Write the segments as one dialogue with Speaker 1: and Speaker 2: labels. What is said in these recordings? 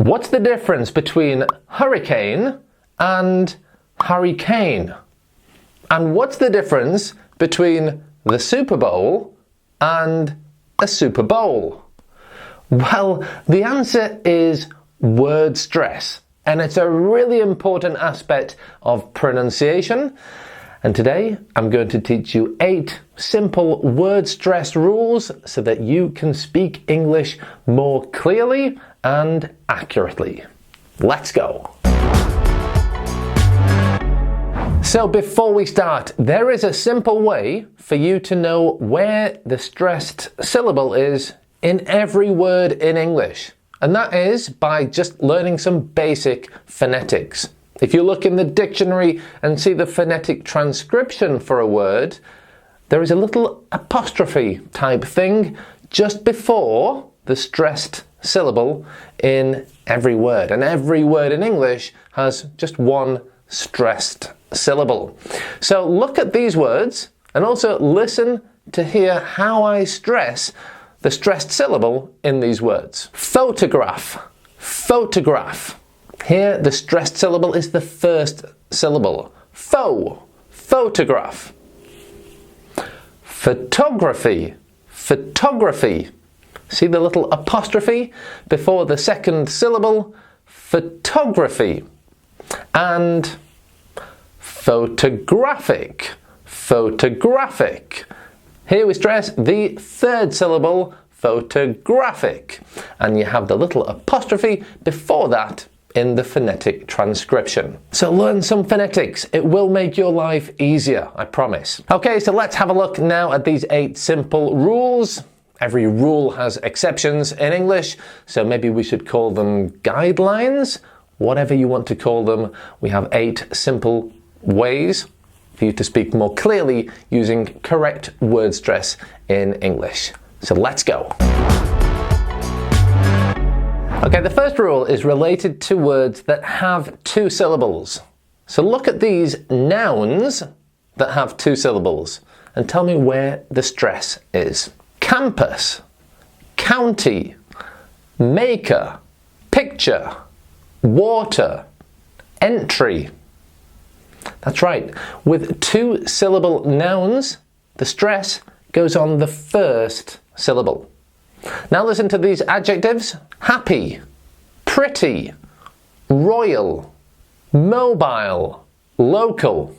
Speaker 1: What's the difference between hurricane and Harry Kane? And what's the difference between the Super Bowl and a Super Bowl? Well, the answer is word stress, and it's a really important aspect of pronunciation. And today I'm going to teach you 8 simple word stress rules so that you can speak English more clearly and accurately. Let's go! So before we start, there is a simple way for you to know where the stressed syllable is in every word in English. And that is by just learning some basic phonetics. If you look in the dictionary and see the phonetic transcription for a word, there is a little apostrophe type thing just before the stressed syllable in every word. And every word in English has just one stressed syllable. So look at these words and also listen to hear how I stress the stressed syllable in these words. Photograph, photograph. Here the stressed syllable is the first syllable. Photograph. Photography, photography. See the little apostrophe before the second syllable? Photography. And photographic, photographic. Here we stress the third syllable, photographic. And you have the little apostrophe before that in the phonetic transcription. So learn some phonetics. It will make your life easier, I promise. Okay, so let's have a look now at these 8 simple rules. Every rule has exceptions in English, so maybe we should call them guidelines. Whatever you want to call them, we have 8 simple ways for you to speak more clearly using correct word stress in English. So let's go. Okay, the first rule is related to words that have 2 syllables. So look at these nouns that have 2 syllables and tell me where the stress is. Campus, county, maker, picture, water, entry. That's right. With 2 syllable nouns, the stress goes on the first syllable. Now listen to these adjectives. Happy, pretty, royal, mobile, local.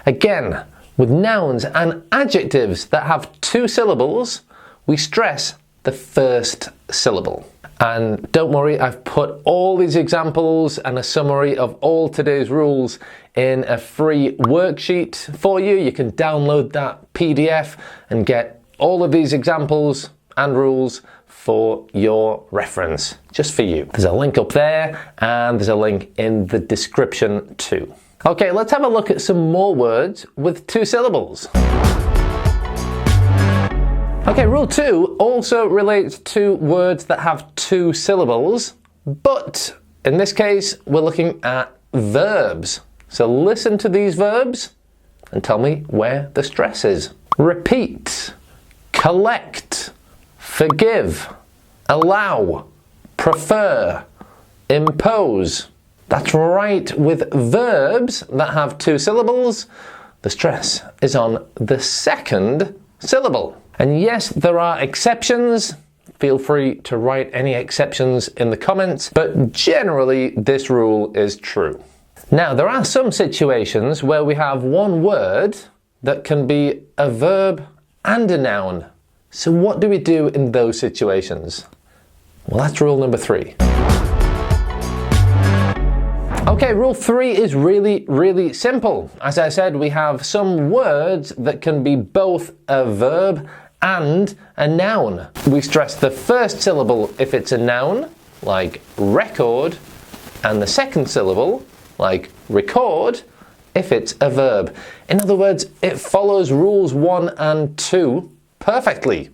Speaker 1: Again, with nouns and adjectives that have 2 syllables, we stress the first syllable. And don't worry, I've put all these examples and a summary of all today's rules in a free worksheet for you. You can download that PDF and get all of these examples and rules for your reference, just for you. There's a link up there and there's a link in the description too. Okay, let's have a look at some more words with 2 syllables. Okay, rule 2 also relates to words that have 2 syllables, but in this case, we're looking at verbs. So listen to these verbs and tell me where the stress is. Repeat, collect, forgive, allow, prefer, impose. That's right, with verbs that have 2 syllables, the stress is on the second syllable. And yes, there are exceptions. Feel free to write any exceptions in the comments, but generally this rule is true. Now, there are some situations where we have one word that can be a verb and a noun. So what do we do in those situations? Well, that's rule number 3. Okay, rule 3 is really simple. As I said, we have some words that can be both a verb and a noun. We stress the first syllable if it's a noun, like record, and the second syllable, like record, if it's a verb. In other words, it follows rules 1 and 2 perfectly.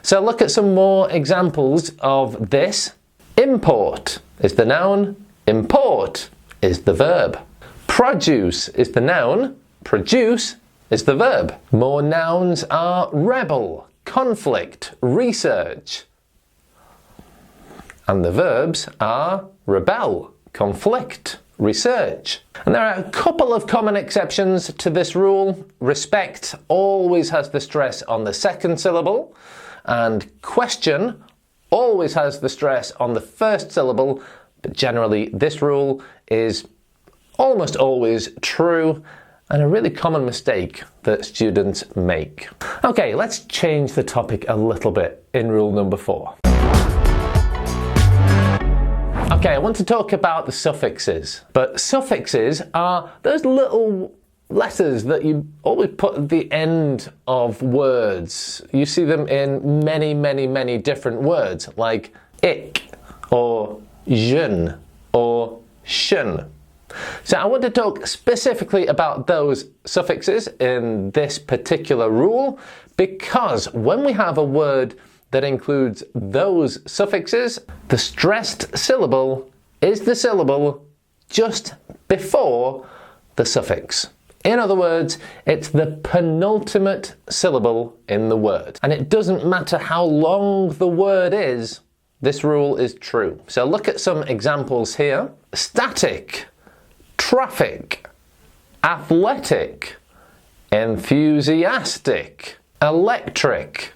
Speaker 1: So look at some more examples of this. Import is the noun, import is the verb. Produce is the noun, produce is the verb. More nouns are rebel, conflict, research. And the verbs are rebel, conflict, research. And there are a couple of common exceptions to this rule. Respect always has the stress on the second syllable, and question always has the stress on the first syllable, but generally this rule is almost always true and a really common mistake that students make. Okay, let's change the topic a little bit in rule number 4. Okay, I want to talk about the suffixes. But suffixes are those little letters that you always put at the end of words. You see them in many, many, many different words, like ik, or jen, or shun. So I want to talk specifically about those suffixes in this particular rule, because when we have a word that includes those suffixes, the stressed syllable is the syllable just before the suffix. In other words, it's the penultimate syllable in the word. And it doesn't matter how long the word is, this rule is true. So look at some examples here. Static, traffic, athletic, enthusiastic, electric.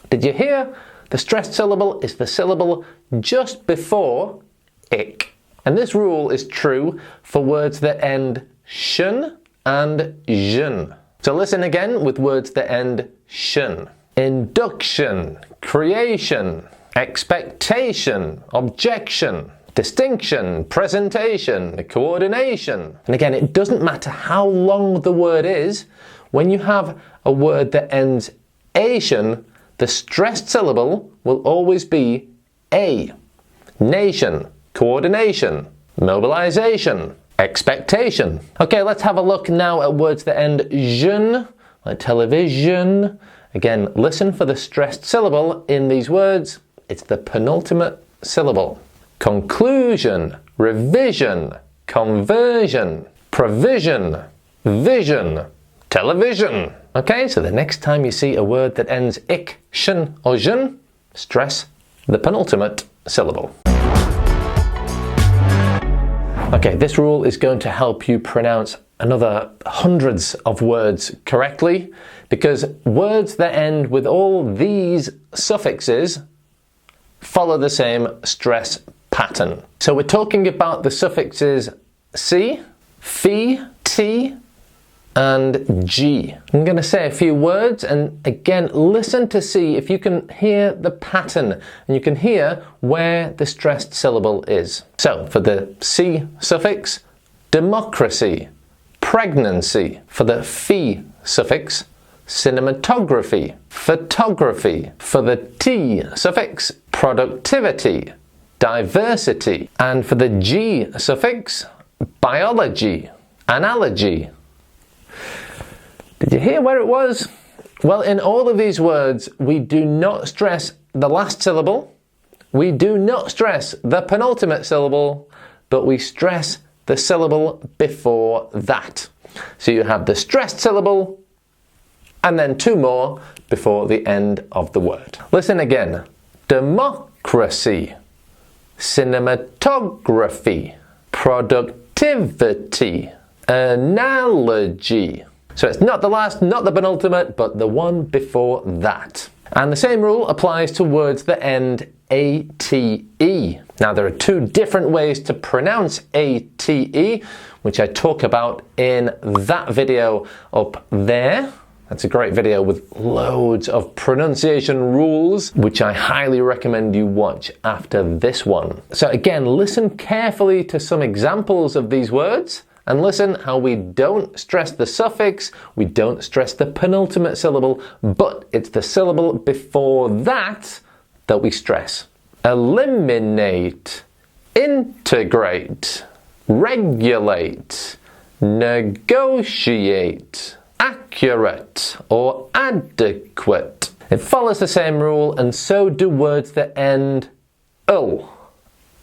Speaker 1: Did you hear? The stressed syllable is the syllable just before ik. And this rule is true for words that end shun and jun. So listen again with words that end shun. Induction, creation, expectation, objection, distinction, presentation, coordination. And again, it doesn't matter how long the word is, when you have a word that ends ation, the stressed syllable will always be a. Nation, coordination, mobilization, expectation. Okay, let's have a look now at words that end jun, like television. Again, listen for the stressed syllable in these words. It's the penultimate syllable. Conclusion, revision, conversion, provision, vision, television. Okay, so the next time you see a word that ends ik, shun, or jun, stress the penultimate syllable. Okay, this rule is going to help you pronounce another hundreds of words correctly, because words that end with all these suffixes follow the same stress pattern. So we're talking about the suffixes c, fi, t, and g. I'm going to say a few words, and again, listen to see if you can hear the pattern and you can hear where the stressed syllable is. So for the c suffix, democracy, pregnancy. For the fi suffix, cinematography, photography. For the t suffix, productivity, diversity. And for the g suffix, biology, analogy. Did you hear where it was? Well, in all of these words, we do not stress the last syllable, we do not stress the penultimate syllable, but we stress the syllable before that. So you have the stressed syllable and then two more before the end of the word. Listen again. Democracy, cinematography, productivity, analogy. So it's not the last, not the penultimate, but the one before that. And the same rule applies to words that end ate. Now there are two different ways to pronounce ate, which I talk about in that video up there. That's a great video with loads of pronunciation rules, which I highly recommend you watch after this one. So again, listen carefully to some examples of these words, and listen how we don't stress the suffix, we don't stress the penultimate syllable, but it's the syllable before that that we stress. Eliminate, integrate, regulate, negotiate, accurate or adequate. It follows the same rule, and so do words that end ul.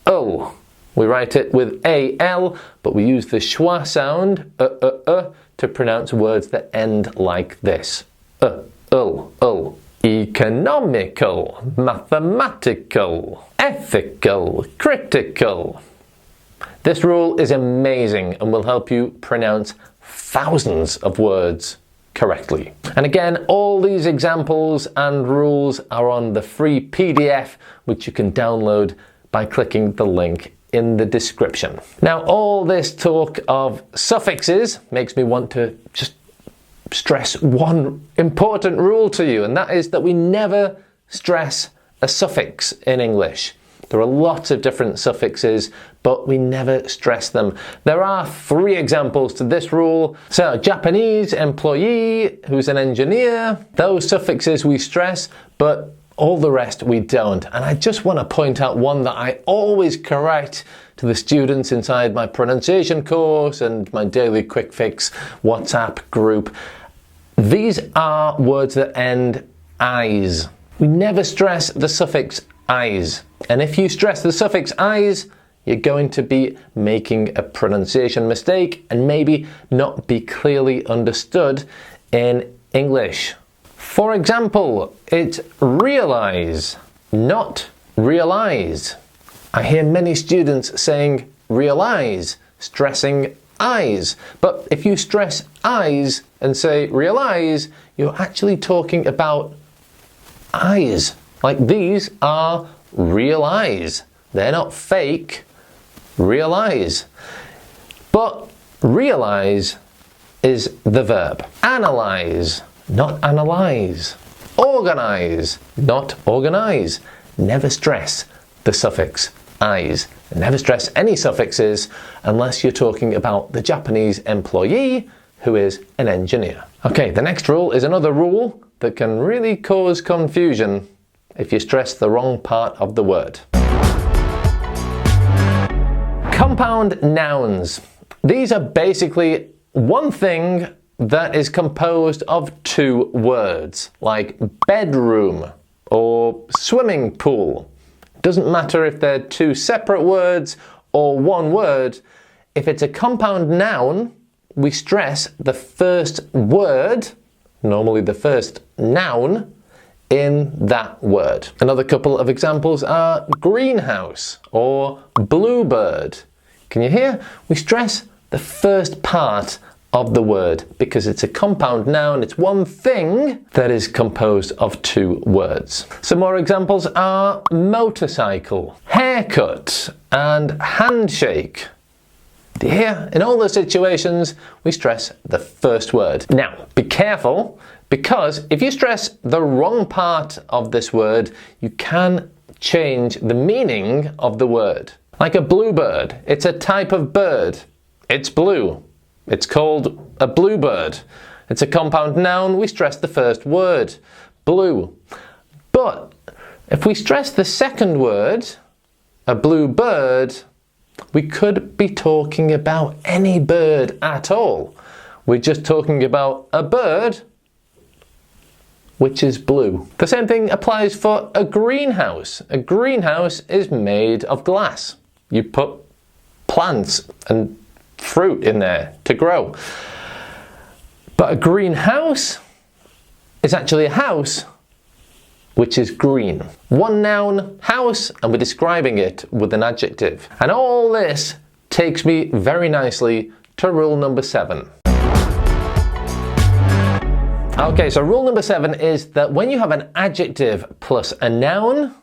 Speaker 1: Ul. We write it with al, but we use the schwa sound to pronounce words that end like this. Ul. Economical, mathematical, ethical, critical. This rule is amazing and will help you pronounce thousands of words correctly. And again, all these examples and rules are on the free PDF, which you can download by clicking the link in the description. Now, all this talk of suffixes makes me want to just stress one important rule to you, and that is that we never stress a suffix in English. There are lots of different suffixes, but we never stress them. There are 3 examples to this rule. So, Japanese employee, who's an engineer, those suffixes we stress, but all the rest we don't. And I just want to point out one that I always correct to the students inside my pronunciation course and my daily quick fix WhatsApp group. These are words that end "-eyes". We never stress the suffix "-eyes". And if you stress the suffix "-eyes", you're going to be making a pronunciation mistake and maybe not be clearly understood in English. For example, it's realize, not realize. I hear many students saying realize, stressing eyes. But if you stress eyes and say realize, you're actually talking about eyes. Like, these are real eyes. They're not fake. Real eyes. But realize is the verb. Analyze, not analyze. Organize, not organize. Never stress the suffix "-eyes". Never stress any suffixes unless you're talking about the Japanese employee who is an engineer. Okay, the next rule is another rule that can really cause confusion if you stress the wrong part of the word. Compound nouns. These are basically one thing that is composed of 2 words, like bedroom or swimming pool. Doesn't matter if they're 2 separate words or 1 word. If it's a compound noun, we stress the first word, normally the first noun, in that word. Another couple of examples are greenhouse or bluebird. Can you hear? We stress the first part of the word because it's a compound noun. It's one thing that is composed of 2 words. Some more examples are motorcycle, haircut, and handshake. Do you hear? In all those situations, we stress the first word. Now, be careful, because if you stress the wrong part of this word, you can change the meaning of the word. Like a bluebird, it's a type of bird. It's blue. It's called a bluebird. It's a compound noun, we stress the first word, blue. But if we stress the second word, a bluebird, we could be talking about any bird at all. We're just talking about a bird which is blue. The same thing applies for a greenhouse. A greenhouse is made of glass. You put plants and fruit in there to grow. But a greenhouse is actually a house which is green. One noun, house, and we're describing it with an adjective. And all this takes me very nicely to rule number 7. Okay, so rule number 7 is that when you have an adjective plus a noun,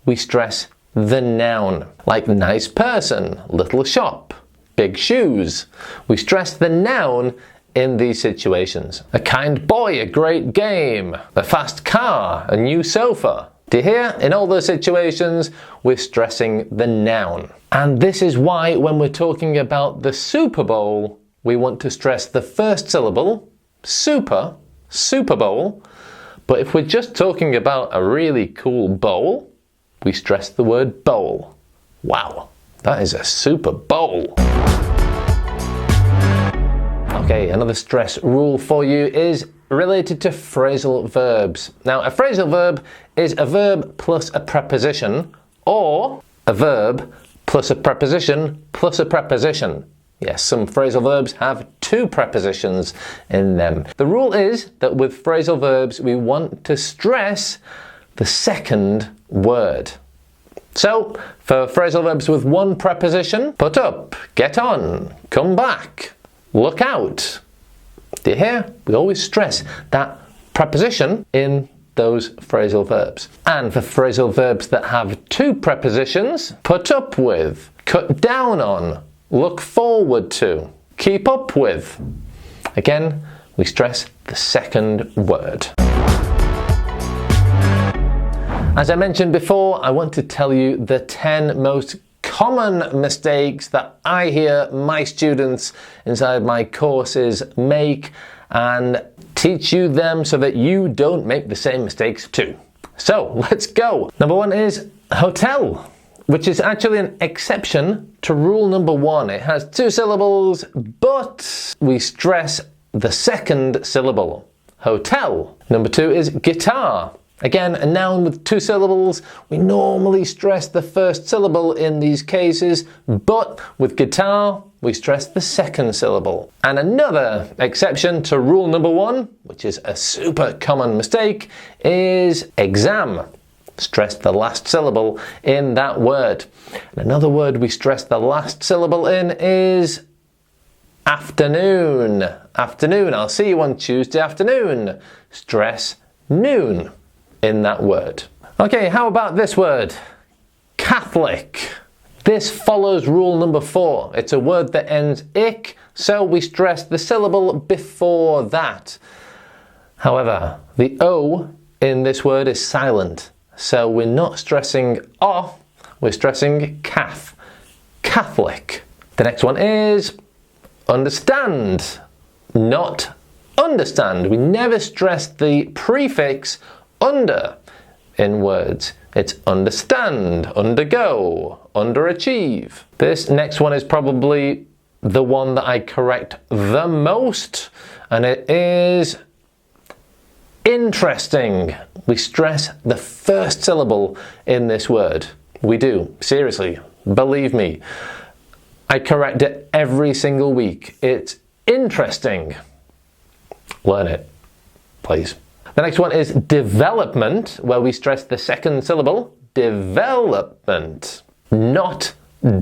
Speaker 1: we stress the noun. Like nice person, little shop, big shoes. We stress the noun in these situations. A kind boy, a great game, a fast car, a new sofa. Do you hear? In all those situations, we're stressing the noun. And this is why when we're talking about the Super Bowl, we want to stress the first syllable, super, Super Bowl. But if we're just talking about a really cool bowl, we stress the word bowl. Wow, that is a Super Bowl. Okay, another stress rule for you is related to phrasal verbs. Now, a phrasal verb is a verb plus a preposition, or a verb plus a preposition plus a preposition. Yes, some phrasal verbs have 2 prepositions in them. The rule is that with phrasal verbs, we want to stress the second word. So, for phrasal verbs with one preposition, put up, get on, come back, look out. Do you hear? We always stress that preposition in those phrasal verbs. And for phrasal verbs that have two prepositions, put up with, cut down on, look forward to, keep up with. Again, we stress the second word. As I mentioned before, I want to tell you the 10 most common mistakes that I hear my students inside my courses make, and teach you them so that you don't make the same mistakes too. So let's go. Number one is hotel, which is actually an exception to rule number one. It has two syllables, but we stress the second syllable. Hotel. Number two is guitar. Again, a noun with two syllables. We normally stress the first syllable in these cases, but with guitar, we stress the second syllable. And another exception to rule number one, which is a super common mistake, is exam. Stress the last syllable in that word. And another word we stress the last syllable in is afternoon. Afternoon. I'll see you on Tuesday afternoon. Stress noon in that word. Okay, how about this word? Catholic. This follows rule number 4. It's a word that ends ic, so we stress the syllable before that. However, the O in this word is silent, so we're not stressing O, we're stressing cath. Catholic. The next one is understand, not understand. We never stress the prefix under in words. It's understand, undergo, underachieve. This next one is probably the one that I correct the most, and it is interesting. We stress the first syllable in this word. We do, seriously, believe me. I correct it every single week. It's interesting. Learn it, please. The next one is development, where we stress the second syllable. Development, not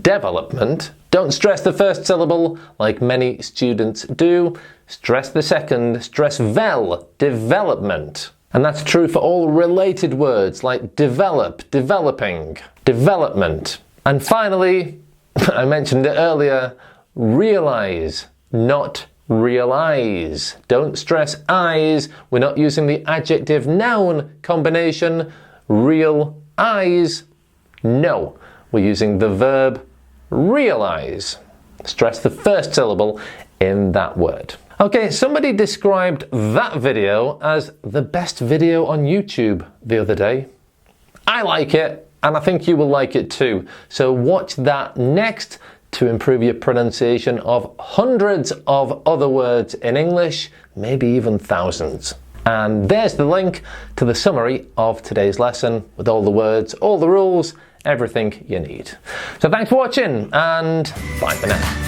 Speaker 1: development. Don't stress the first syllable like many students do. Stress the second, stress vel, development. And that's true for all related words like develop, developing, development. And finally, I mentioned it earlier, realize, not realize. Don't stress eyes. We're not using the adjective noun combination. Real eyes. No, we're using the verb realize. Stress the first syllable in that word. Okay, somebody described that video as the best video on YouTube the other day. I like it, and I think you will like it too. So watch that next to improve your pronunciation of hundreds of other words in English, maybe even thousands. And there's the link to the summary of today's lesson with all the words, all the rules, everything you need. So thanks for watching, and bye for now.